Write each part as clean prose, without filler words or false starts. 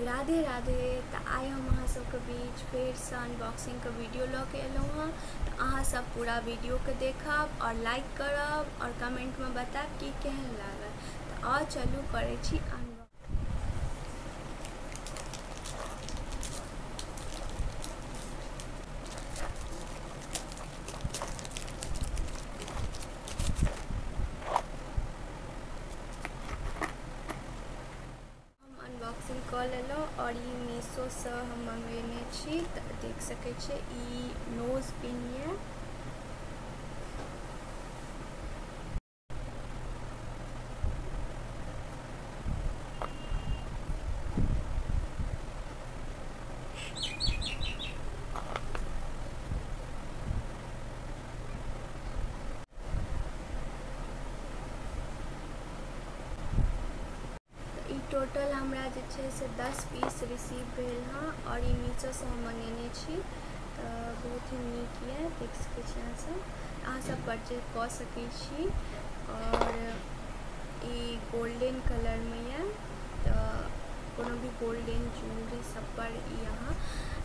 राधे राधे। तो आइ हम अहाँ सबके बीच फेर से अनबॉक्सिंग के वीडियो लऽ के एलहुँ हँ। तो अहाँ सब पूरा वीडियो के देखब और लाइक करब और कमेंट में बताब कि केहन लागल। तो आओ चलू करै छी अनबॉक्सिंग। अनबॉक्सिंग कऽ लेलहुँ और ई मीशो से हम मंगेने छी। तऽ देख सकै छियै ई नोज पिन ये। टोटल हमरा जे छै से 10 पीस रिसीव भेल हँ और ई मीशो से हम मंगेने छी। तो बहुत ही नीक ये, देख सकै छी अहाँ सब परचेज कऽ सकै छी। और ई गोल्डन कलर में ये। तो कोनो भी गोल्डन ज्वेलरी सब पर ई अहाँ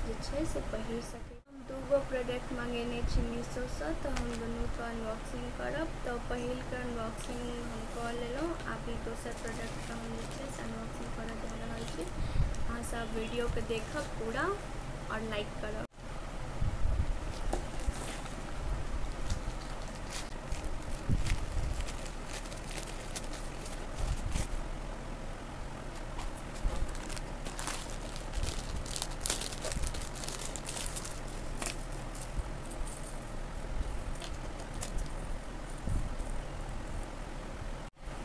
जे छै से पहिर सकै। हम दूगो प्रोडक्ट मंगेने छी मीशो से, तो हम दुनू के अनबॉक्सिंग करब। तो पहिल के अनबॉक्सिंग हम कऽ लेलहुँ। आब ई दोसर प्रोडक्ट के हम जे छै से अनबॉक्सिंग करऽ जा रहल छी। अहाँ सब वीडियो के देखब पूरा और लाइक करब।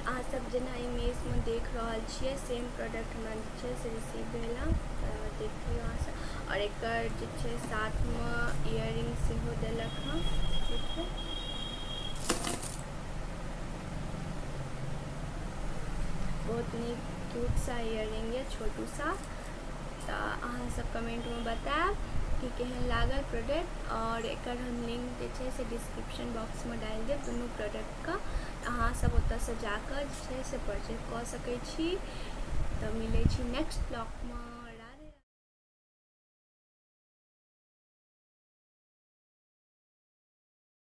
अहाँ सब जेना इमेज में देख रहल छियै सेम प्रोडक्ट हमरा जे छै से रिसीव भेल हँ। देखियौ अहाँ सब। और एकर जे छै साथ में इयररिंग सेहो देलक हँ। देखियौ बहुत नीक क्यूट सा इयररिंग है, छोटू सा। तो अहाँ सब कमेंट में बताएब कि केहन लागल प्रोडक्ट। और एकर हम लिंक जे छै से डिस्क्रिप्शन बॉक्स में डाल देब दुनू प्रोडक्ट का। अहाँ सब ओतऽ से जाकर जे छै से परचेज कऽ सकै छी। तो मिलै छी नेक्स्ट ब्लॉग में।